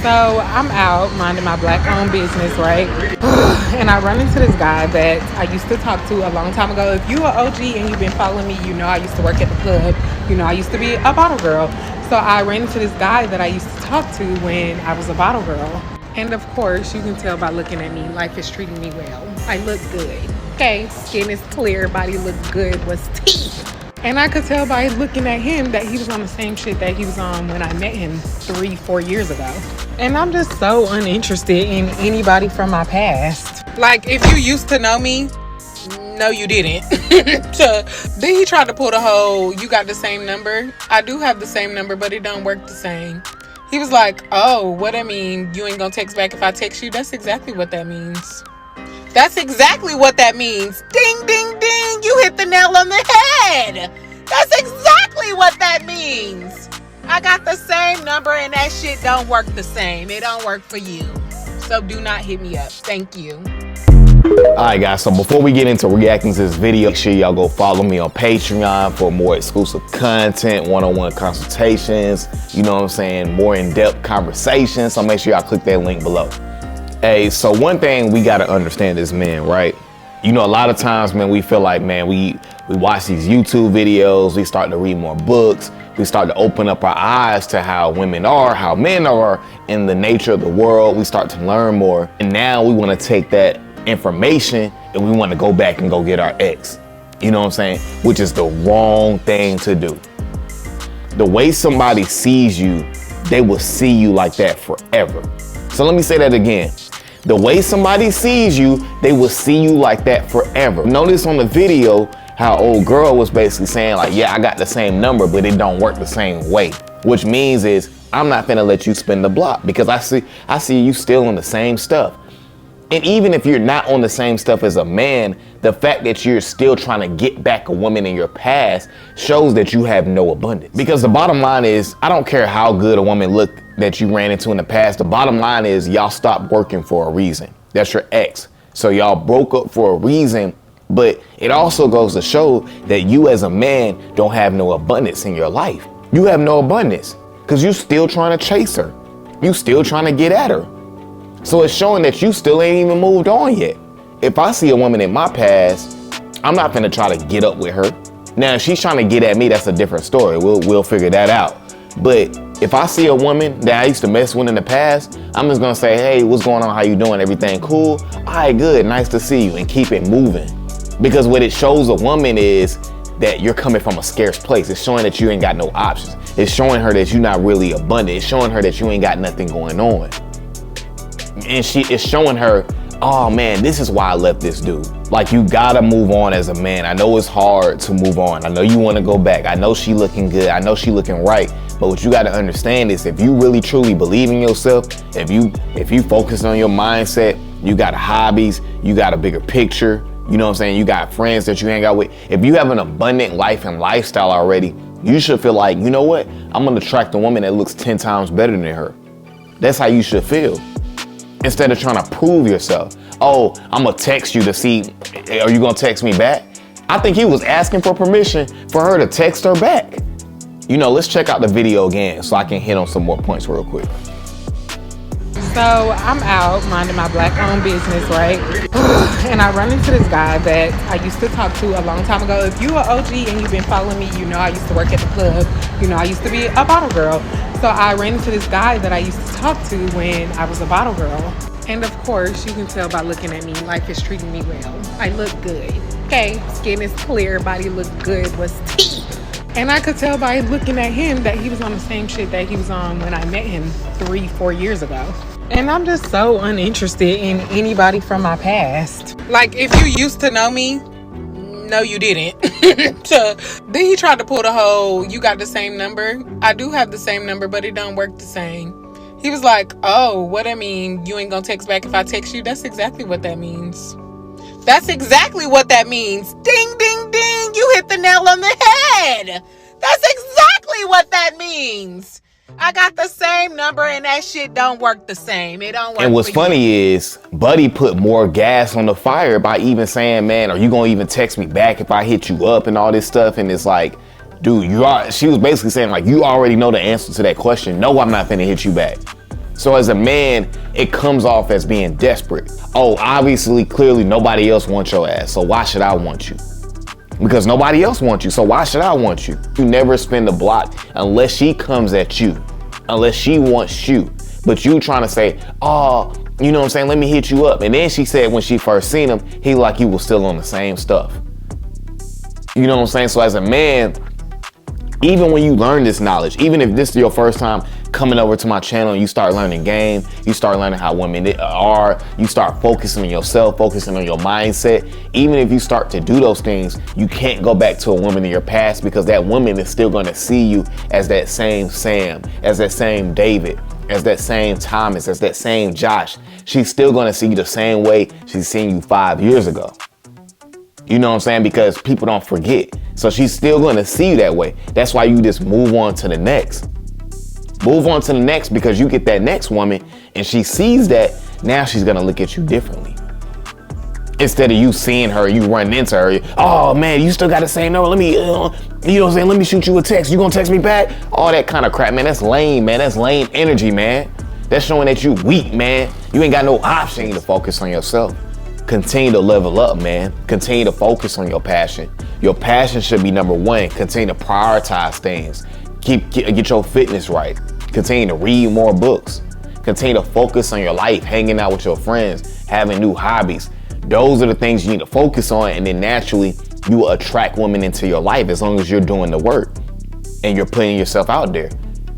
So I'm out minding my black owned business, right? And I run into this guy that I used to talk to a long time ago. If you are OG and you've been following me, you know I used to work at the club. You know I used to be a bottle girl. So I ran into this guy that I used to talk to when I was a bottle girl. And of course, you can tell by looking at me, life is treating me well. I look good. Okay, skin is clear, body look good, was teeth. And I could tell by looking at him that he was on the same shit that he was on when I met him 3-4 years ago. And I'm just so uninterested in anybody from my past. Like, if you used to know me, no, you didn't. Then he tried to pull the whole, you got the same number. I do have the same number, but it don't work the same. He was like, oh, what I mean, you ain't gonna text back if I text you? That's exactly what that means. That's exactly what that means. Ding, ding, ding. You hit the nail on the head. That's exactly what that means. I got the same number and that shit don't work the same. It don't work for you. So do not hit me up. Thank you. Alright guys, so before we get into reacting to this video, make sure y'all go follow me on Patreon for more exclusive content, one-on-one consultations, you know what I'm saying, more in-depth conversations. So make sure y'all click that link below. Hey, so one thing we gotta understand as men, right? You know, a lot of times, man, we feel like, man, we watch these YouTube videos, we start to read more books, we start to open up our eyes to how women are, how men are, in the nature of the world. We start to learn more. And now we wanna take that information and we wanna go back and go get our ex. You know what I'm saying? Which is the wrong thing to do. The way somebody sees you, they will see you like that forever. So let me say that again. The way somebody sees you, they will see you like that forever. Notice on the video how old girl was basically saying like, yeah, I got the same number, but it don't work the same way. Which means is I'm not gonna let you spin the block because I see you still on the same stuff. And even if you're not on the same stuff as a man, the fact that you're still trying to get back a woman in your past shows that you have no abundance. Because the bottom line is, I don't care how good a woman looked that you ran into in the past. The bottom line is y'all stopped working for a reason. That's your ex. So y'all broke up for a reason, but it also goes to show that you as a man don't have no abundance in your life. You have no abundance because you still trying to chase her. You still trying to get at her. So it's showing that you still ain't even moved on yet. If I see a woman in my past, I'm not gonna try to get up with her. Now, if she's trying to get at me, that's a different story. We'll figure that out. But if I see a woman that I used to mess with in the past, I'm just gonna say, hey, what's going on? How you doing? Everything cool? All right, good, nice to see you, and keep it moving. Because what it shows a woman is that you're coming from a scarce place. It's showing that you ain't got no options. It's showing her that you're not really abundant. It's showing her that you ain't got nothing going on. And it's showing her, oh man, this is why I left this dude. Like, you gotta move on as a man. I know it's hard to move on. I know you wanna go back. I know she looking good. I know she looking right. But what you gotta understand is if you really truly believe in yourself, if you focus on your mindset, you got hobbies, you got a bigger picture, you know what I'm saying? You got friends that you hang out with. If you have an abundant life and lifestyle already, you should feel like, you know what? I'm gonna attract a woman that looks 10 times better than her. That's how you should feel. Instead of trying to prove yourself. Oh, I'm gonna text you to see, are you gonna text me back? I think he was asking for permission for her to text her back. You know, let's check out the video again so I can hit on some more points real quick. So I'm out minding my black owned business, right? And I run into this guy that I used to talk to a long time ago. If you are OG and you've been following me, you know I used to work at the club. You know I used to be a bottle girl. So I ran into this guy that I used to talk to when I was a bottle girl. And of course, you can tell by looking at me, life is treating me well. I look good. Okay, skin is clear, body look good, was teeth. And I could tell by looking at him that he was on the same shit that he was on when I met him 3-4 years ago. And I'm just so uninterested in anybody from my past. Like, if you used to know me, no, you didn't. Then he tried to pull the whole, you got the same number. I do have the same number, but it don't work the same. He was like, oh, what I mean, you ain't gonna text back if I text you? That's exactly what that means. That's exactly what that means. Ding, ding, ding. You hit the nail on the head. That's exactly what that means. I got the same number and that shit don't work the same. It don't work. And what's funny is Buddy put more gas on the fire by even saying, man, are you gonna even text me back if I hit you up and all this stuff? And it's like, dude, she was basically saying like, you already know the answer to that question. No, I'm not gonna hit you back. So as a man, it comes off as being desperate. Oh, obviously, clearly nobody else wants your ass, so why should I want you? Because nobody else wants you, so why should I want you? You never spin the block unless she comes at you, unless she wants you. But you trying to say, oh, you know what I'm saying, let me hit you up. And then she said when she first seen him, he like he was still on the same stuff. You know what I'm saying? So as a man, even when you learn this knowledge, even if this is your first time coming over to my channel and you start learning game, you start learning how women are, you start focusing on yourself, focusing on your mindset. Even if you start to do those things, you can't go back to a woman in your past, because that woman is still going to see you as that same Sam, as that same David, as that same Thomas, as that same Josh. She's still going to see you the same way she's seen you 5 years ago. You know what I'm saying? Because people don't forget. So she's still going to see you that way. That's why you just move on to the next. Move on to the next, because you get that next woman and she sees that. Now she's going to look at you differently. Instead of you seeing her, you running into her. Oh man, you still got the same number. Let me, you know what I'm saying? Let me shoot you a text. You going to text me back? All that kind of crap, man. That's lame, man. That's lame energy, man. That's showing that you weak, man. You ain't got no option to focus on yourself. Continue to level up, man. Continue to focus on your passion. Your passion should be number one. Continue to prioritize things. Get your fitness right. Continue to read more books. Continue to focus on your life, hanging out with your friends, having new hobbies. Those are the things you need to focus on, and then naturally you will attract women into your life as long as you're doing the work and you're putting yourself out there.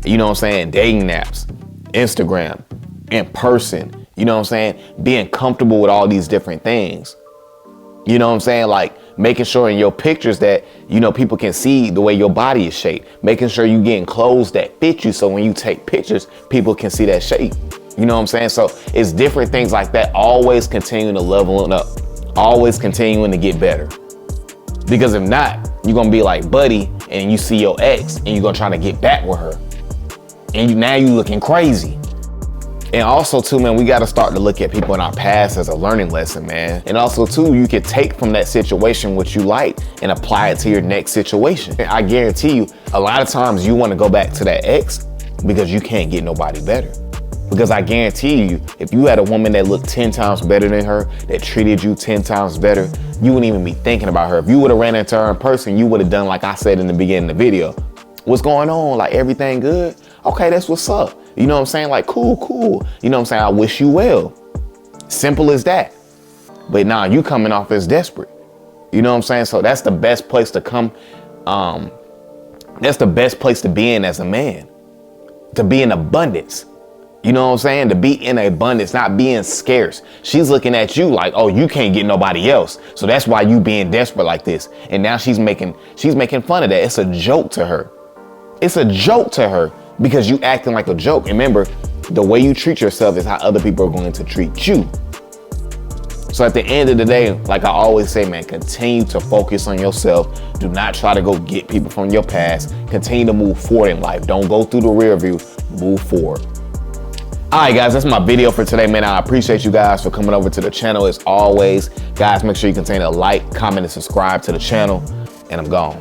You know what I'm saying? Dating apps, Instagram, in person. You know what I'm saying? Being comfortable with all these different things. You know what I'm saying? Like making sure in your pictures that, you know, people can see the way your body is shaped. Making sure you getting clothes that fit you, so when you take pictures, people can see that shape. You know what I'm saying? So it's different things like that. Always continuing to leveling up. Always continuing to get better. Because if not, you're going to be like Buddy and you see your ex and you're going to try to get back with her. And now you looking crazy. And also too, man, we got to start to look at people in our past as a learning lesson, man. And also too, you can take from that situation what you like and apply it to your next situation. And I guarantee you, a lot of times you want to go back to that ex because you can't get nobody better. Because I guarantee you, if you had a woman that looked 10 times better than her, that treated you 10 times better, you wouldn't even be thinking about her. If you would have ran into her in person, you would have done like I said in the beginning of the video. What's going on? Like, everything good? Okay, that's what's up. You know what I'm saying? Like, cool. You know what I'm saying? I wish you well. Simple as that. But now you coming off as desperate. You know what I'm saying? So that's the best place to come. That's the best place to be in as a man. To be in abundance. You know what I'm saying? To be in abundance, not being scarce. She's looking at you like, oh, you can't get nobody else. So that's why you being desperate like this. And now she's making fun of that. It's a joke to her. It's a joke to her because you acting like a joke. And remember, the way you treat yourself is how other people are going to treat you. So at the end of the day, like I always say, man, continue to focus on yourself. Do not try to go get people from your past. Continue to move forward in life. Don't go through the rear view. Move forward. All right, guys, that's my video for today, man. I appreciate you guys for coming over to the channel as always. Guys, make sure you continue to like, comment, and subscribe to the channel. And I'm gone.